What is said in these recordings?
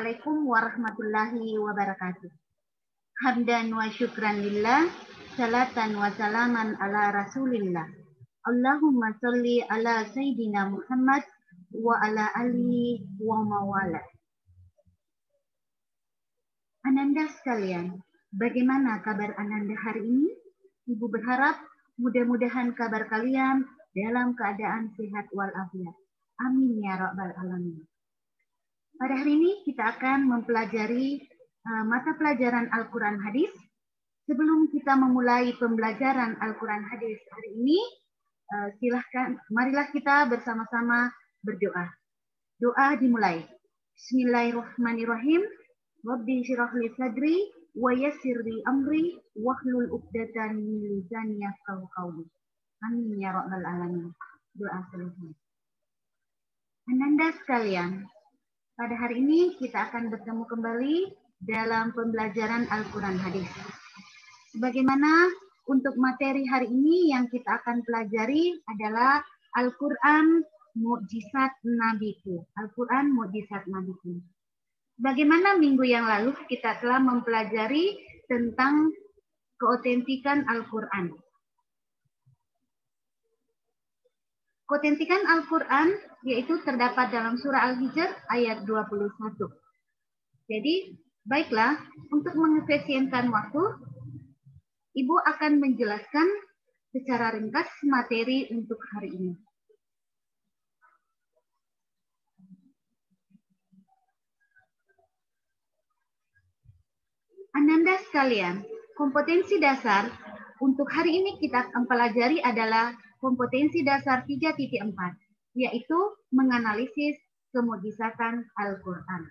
Assalamualaikum warahmatullahi wabarakatuh. Hamdan wa syukran lillah, salatan wa salaman ala rasulillah. Allahumma salli ala Sayyidina Muhammad wa ala alihi wa mawala. Ananda sekalian, bagaimana kabar Ananda hari ini? Ibu berharap mudah-mudahan kabar kalian dalam keadaan sehat walafiat. Amin ya rabbal alamin. Pada hari ini kita akan mempelajari mata pelajaran Al-Quran Hadis. Sebelum kita memulai pembelajaran Al-Quran Hadis hari ini, marilah kita bersama-sama berdoa. Doa dimulai. Bismillahirrahmanirrahim. Rabbi syrah li sadri wa yassir li amri wahlul 'uqdatam min lisani yafqahu qawli. Amin ya rabbal alamin. Doa selesai. Ananda sekalian, pada hari ini kita akan bertemu kembali dalam pembelajaran Al-Quran Hadis. Sebagaimana untuk materi hari ini yang kita akan pelajari adalah Al-Quran Mukjizat Nabiku. Al-Quran Mukjizat Nabiku. Bagaimana minggu yang lalu kita telah mempelajari tentang keotentikan Al-Quran. Keotentikan Al-Quran yaitu terdapat dalam surah Al-Hijr ayat 21. Jadi, baiklah, untuk mengefisienkan waktu, Ibu akan menjelaskan secara ringkas materi untuk hari ini. Ananda sekalian, kompetensi dasar untuk hari ini kita akan pelajari adalah kompetensi dasar 3.4, yaitu menganalisis kemukjizatan Al-Quran.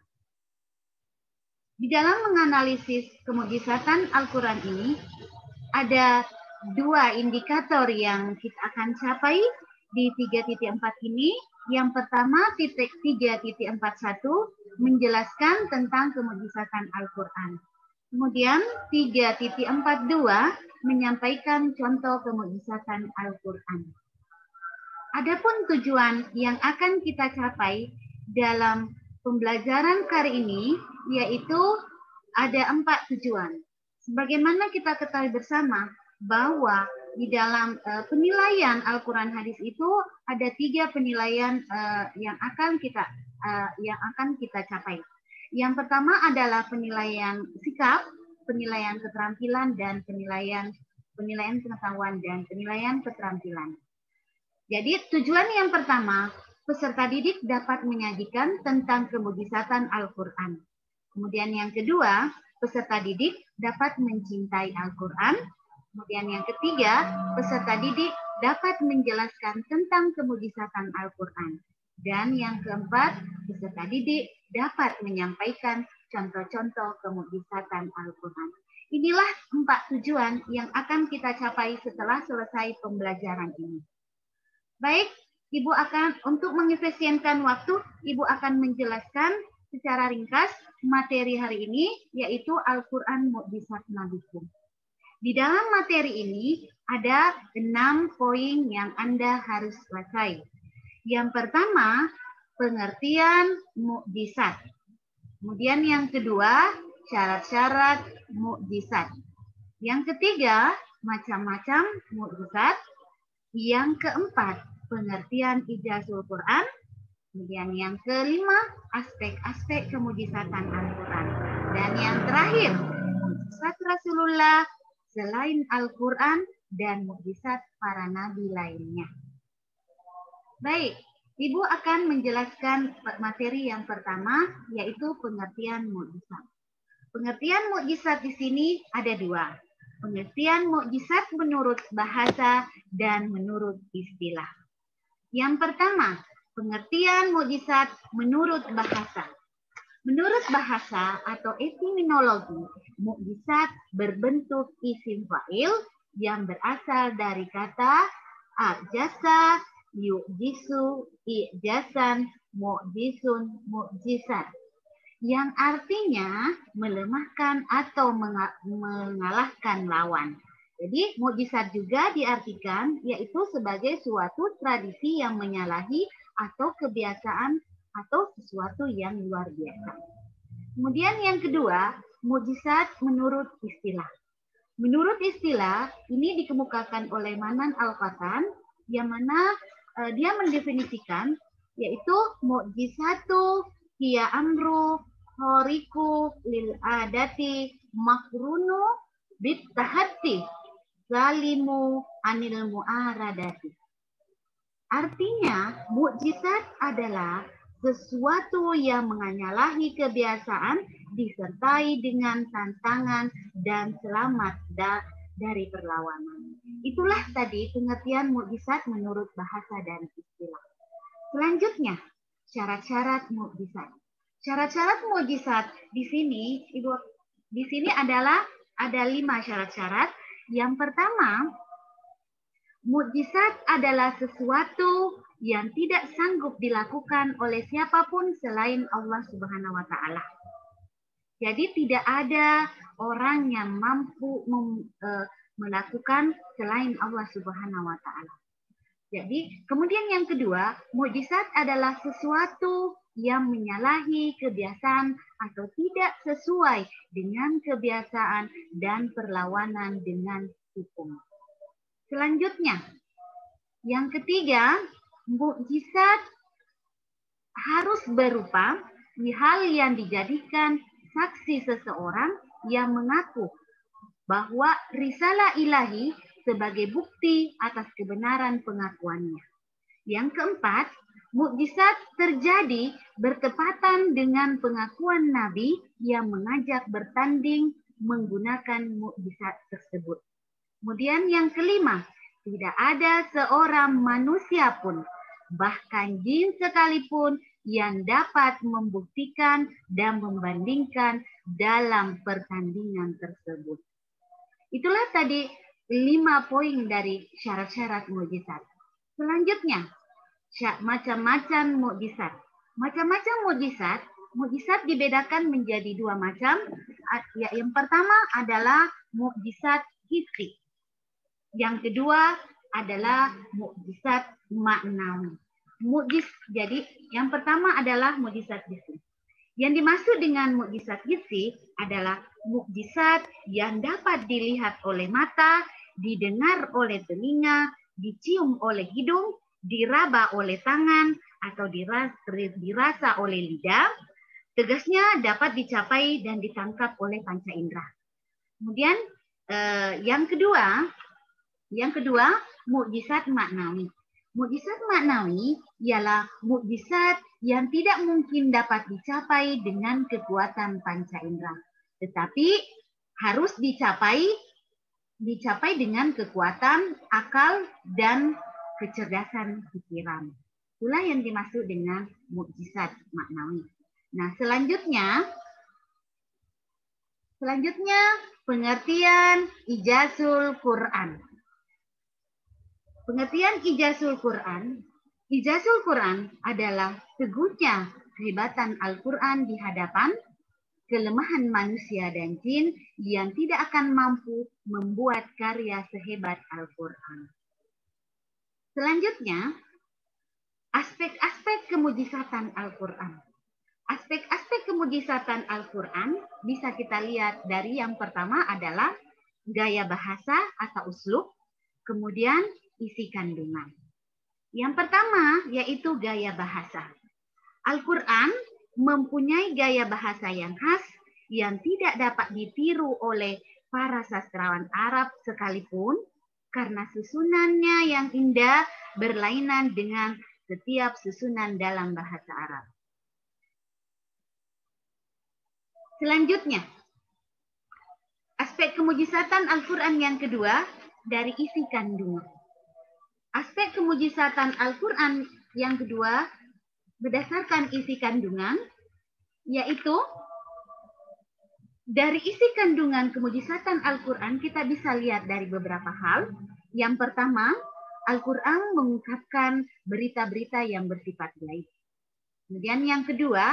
Di dalam menganalisis kemukjizatan Al-Quran ini, ada dua indikator yang kita akan capai di 3.4 ini. Yang pertama, titik 3.41 menjelaskan tentang kemukjizatan Al-Quran. Kemudian 3.42 menyampaikan contoh kemukjizatan Al-Quran. Adapun tujuan yang akan kita capai dalam pembelajaran kali ini yaitu ada 4 tujuan. Sebagaimana kita ketahui bersama bahwa di dalam penilaian Al-Quran Hadis itu ada 3 penilaian yang akan kita capai. Yang pertama adalah penilaian sikap, penilaian keterampilan, dan penilaian pengetahuan dan penilaian keterampilan. Jadi tujuan yang pertama, peserta didik dapat menyajikan tentang kemukjizatan Al-Quran. Kemudian yang kedua, peserta didik dapat mencintai Al-Quran. Kemudian yang ketiga, peserta didik dapat menjelaskan tentang kemukjizatan Al-Quran. Dan yang keempat, peserta didik dapat menyampaikan contoh-contoh kemukjizatan Al-Quran. Inilah 4 tujuan yang akan kita capai setelah selesai pembelajaran ini. Baik, Ibu akan untuk mengefisienkan waktu, Ibu akan menjelaskan secara ringkas materi hari ini, yaitu Al-Quran Mukjizat Nabiku. Di dalam materi ini ada 6 poin yang Anda harus selesai. Yang pertama, pengertian mukjizat. Kemudian yang kedua, syarat-syarat mukjizat. Yang ketiga, macam-macam mukjizat. Yang keempat, pengertian ijazul Quran. Kemudian yang kelima, aspek-aspek kemukjizatan Al-Quran. Dan yang terakhir, mukjizat Rasulullah selain Al-Quran dan mukjizat para nabi lainnya. Baik, Ibu akan menjelaskan materi yang pertama, yaitu pengertian mukjizat. Pengertian mukjizat di sini ada 2. Pengertian mukjizat menurut bahasa dan menurut istilah. Yang pertama, pengertian mukjizat menurut bahasa. Menurut bahasa atau etimologi, mukjizat berbentuk isim fa'il yang berasal dari kata ajasa, yu'jisu, i'jasan, mu'jisun, mu'jizat. Yang artinya melemahkan atau mengalahkan lawan. Jadi mukjizat juga diartikan yaitu sebagai suatu tradisi yang menyalahi atau kebiasaan atau sesuatu yang luar biasa. Kemudian yang kedua, mukjizat menurut istilah. Menurut istilah, ini dikemukakan oleh Manan Al-Qatan, yang mana dia mendefinisikan, yaitu mukjizatu hiya amru horiku lil adati makrunu bit tahati zalimu anil mu'aradati. Artinya, mukjizat adalah sesuatu yang menyalahi kebiasaan disertai dengan tantangan dan selamat dari perlawanan. Itulah tadi pengertian mukjizat menurut bahasa dan istilah. Selanjutnya, syarat-syarat mukjizat. Syarat-syarat mukjizat di sini adalah ada 5 syarat-syarat. Yang pertama, mukjizat adalah sesuatu yang tidak sanggup dilakukan oleh siapapun selain Allah Subhanahu wa taala. Jadi tidak ada orang yang mampu melakukan selain Allah Subhanahu wa taala. Jadi, kemudian yang kedua, mukjizat adalah sesuatu yang menyalahi kebiasaan atau tidak sesuai dengan kebiasaan dan perlawanan dengan hukum. Selanjutnya, yang ketiga, mukjizat harus berupa hal yang dijadikan saksi seseorang yang mengaku bahwa risalah ilahi sebagai bukti atas kebenaran pengakuannya. Yang keempat, mukjizat terjadi bertepatan dengan pengakuan Nabi yang mengajak bertanding menggunakan mukjizat tersebut. Kemudian yang kelima, tidak ada seorang manusia pun, bahkan jin sekalipun, yang dapat membuktikan dan membandingkan dalam pertandingan tersebut. Itulah tadi 5 poin dari syarat-syarat mukjizat. Selanjutnya, macam-macam mukjizat. Macam-macam mukjizat dibedakan menjadi 2 macam. Yang pertama adalah mukjizat hissi. Yang kedua adalah mukjizat maknawi. Jadi yang pertama adalah mukjizat hissi. Yang dimaksud dengan mukjizat hissi adalah mukjizat yang dapat dilihat oleh mata, didengar oleh telinga, dicium oleh hidung, diraba oleh tangan, atau dirasa oleh lidah. Tegasnya dapat dicapai dan ditangkap oleh panca indera. Kemudian yang kedua, mukjizat maknawi. Mukjizat maknawi ialah mukjizat yang tidak mungkin dapat dicapai dengan kekuatan panca indera, tetapi harus dicapai dengan kekuatan akal dan kecerdasan pikiran. Itulah yang dimaksud dengan mukjizat maknawi. Nah, selanjutnya pengertian ijazul Quran. Pengertian ijazul Quran. Ijazul Quran adalah teguhnya kehebatan Al-Quran di hadapan kelemahan manusia dan jin yang tidak akan mampu membuat karya sehebat Al-Quran. Selanjutnya, aspek-aspek kemujizatan Al-Quran. Aspek-aspek kemujizatan Al-Quran bisa kita lihat dari yang pertama adalah gaya bahasa atau uslub, kemudian isi kandungan. Yang pertama yaitu gaya bahasa. Al-Quran mempunyai gaya bahasa yang khas yang tidak dapat ditiru oleh para sastrawan Arab sekalipun karena susunannya yang indah berlainan dengan setiap susunan dalam bahasa Arab. Selanjutnya, aspek kemujizatan Al-Quran yang kedua dari isi kandungan. Aspek kemujizatan Al-Quran yang kedua berdasarkan isi kandungan, yaitu dari isi kandungan kemujizatan Al-Quran kita bisa lihat dari beberapa hal. Yang pertama, Al-Quran mengungkapkan berita-berita yang bersifat gaib. Kemudian yang kedua,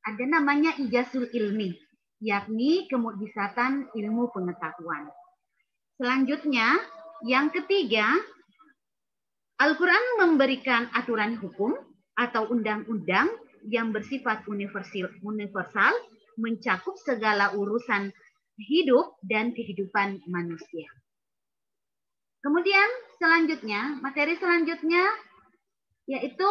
ada namanya ijazul ilmi, yakni kemujizatan ilmu pengetahuan. Selanjutnya, yang ketiga, Al-Quran memberikan aturan hukum atau undang-undang yang bersifat universal mencakup segala urusan hidup dan kehidupan manusia. Kemudian selanjutnya, materi selanjutnya yaitu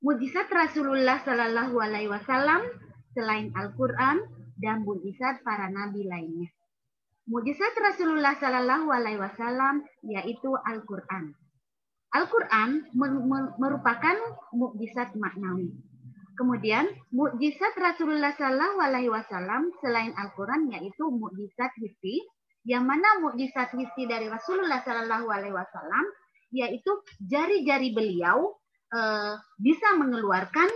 mukjizat Rasulullah Shallallahu Alaihi Wasallam selain Al-Quran dan mukjizat para nabi lainnya. Mukjizat Rasulullah Shallallahu Alaihi Wasallam yaitu Al-Quran. Al-Quran merupakan mukjizat maknawi. Kemudian mukjizat Rasulullah Shallallahu Alaihi Wasallam selain Al-Quran yaitu mukjizat hissi, yang mana mukjizat hissi dari Rasulullah Shallallahu Alaihi Wasallam yaitu jari-jari beliau bisa mengeluarkan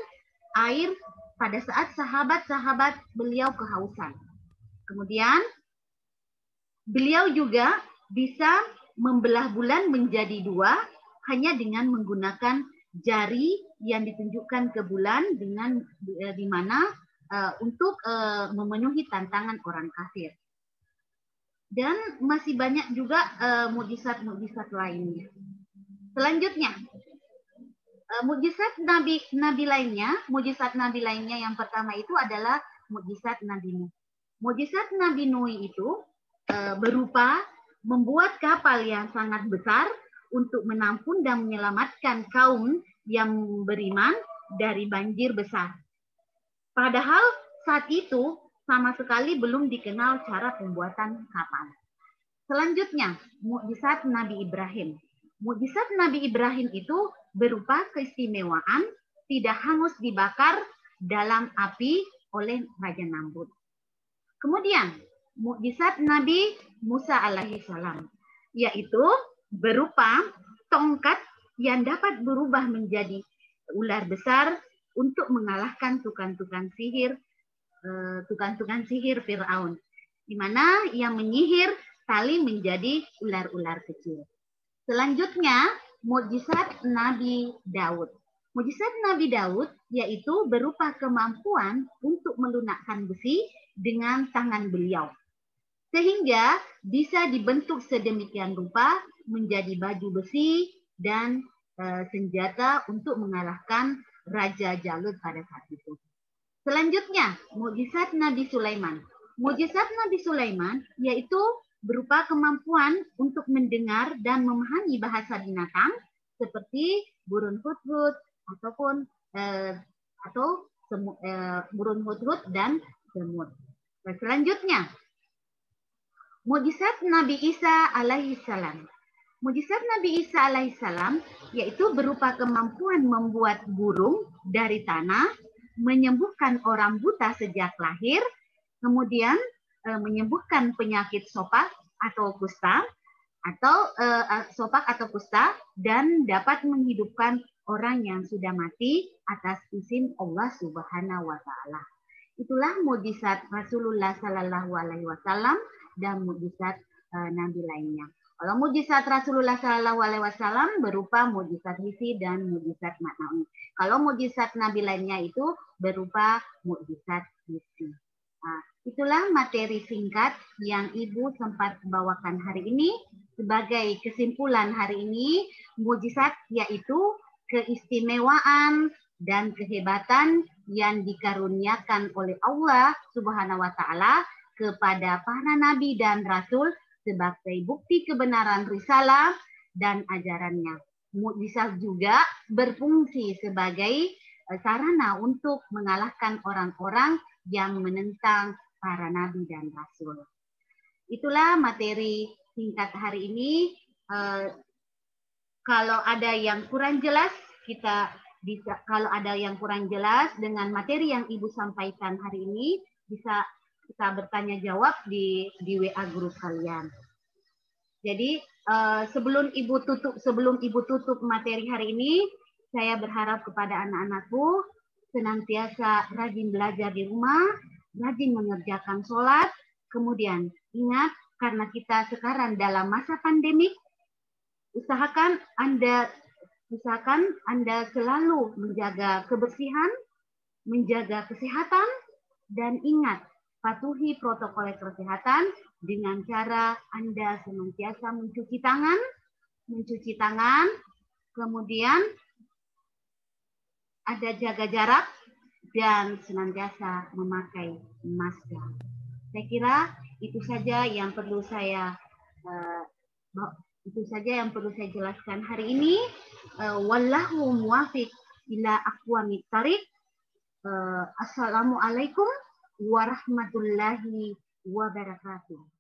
air pada saat sahabat-sahabat beliau kehausan. Kemudian beliau juga bisa membelah bulan menjadi dua hanya dengan menggunakan jari yang ditunjukkan ke bulan dengan di mana untuk memenuhi tantangan orang kafir. Dan masih banyak juga mukjizat-mukjizat lainnya. Selanjutnya, mukjizat nabi lainnya yang pertama itu adalah mukjizat Nabi Nuh. Mukjizat Nabi Nuh itu berupa membuat kapal yang sangat besar untuk menampung dan menyelamatkan kaum yang beriman dari banjir besar. Padahal saat itu sama sekali belum dikenal cara pembuatan kapal. Selanjutnya, mukjizat Nabi Ibrahim. Mukjizat Nabi Ibrahim itu berupa keistimewaan tidak hangus dibakar dalam api oleh Raja Namrud. Kemudian, mukjizat Nabi Musa alaihissalam, yaitu berupa tongkat yang dapat berubah menjadi ular besar untuk mengalahkan tukang-tukang sihir Fir'aun, di mana yang menyihir tali menjadi ular-ular kecil. Selanjutnya, mukjizat Nabi Daud. Mukjizat Nabi Daud yaitu berupa kemampuan untuk melunakkan besi dengan tangan beliau, sehingga bisa dibentuk sedemikian rupa menjadi baju besi dan senjata untuk mengalahkan Raja Jalut pada saat itu. Selanjutnya, mukjizat Nabi Sulaiman. Mukjizat Nabi Sulaiman yaitu berupa kemampuan untuk mendengar dan memahami bahasa binatang seperti burung hudhud ataupun burung hudhud dan semut. Selanjutnya, mukjizat Nabi Isa alaihissalam. Mukjizat Nabi Isa alaihissalam yaitu berupa kemampuan membuat burung dari tanah, menyembuhkan orang buta sejak lahir, kemudian menyembuhkan penyakit sopak atau kusta dan dapat menghidupkan orang yang sudah mati atas izin Allah Subhanahu wa taala. Itulah mukjizat Rasulullah Sallallahu Alaihi Wasallam dan mukjizat nabi lainnya. Kalau mukjizat Rasulullah Sallallahu Alaihi Wasallam berupa mukjizat hissi dan mukjizat maknawi. Kalau mukjizat nabi lainnya itu berupa mukjizat hissi. Nah, itulah materi singkat yang Ibu sempat bawakan hari ini. Sebagai kesimpulan hari ini, mukjizat yaitu keistimewaan dan kehebatan yang dikaruniakan oleh Allah Subhanahu wa taala kepada para nabi dan rasul sebagai bukti kebenaran risalah dan ajarannya. Mukjizat juga berfungsi sebagai sarana untuk mengalahkan orang-orang yang menentang para nabi dan rasul. Itulah materi singkat hari ini. Kalau ada yang kurang jelas, kalau ada yang kurang jelas dengan materi yang Ibu sampaikan hari ini, bisa kita bertanya jawab di WA grup kalian. Jadi sebelum Ibu tutup materi hari ini, saya berharap kepada anak-anakku senantiasa rajin belajar di rumah, rajin mengerjakan sholat, kemudian ingat karena kita sekarang dalam masa pandemik, usahakan Anda selalu menjaga kebersihan, menjaga kesehatan, dan ingat patuhi protokol kesehatan dengan cara Anda senantiasa mencuci tangan, kemudian ada jaga jarak, dan senantiasa memakai masker. Saya kira itu saja yang perlu saya jelaskan hari ini. Wallahu muwafiq ila aqwamit thariq. Assalamualaikum warahmatullahi wabarakatuh.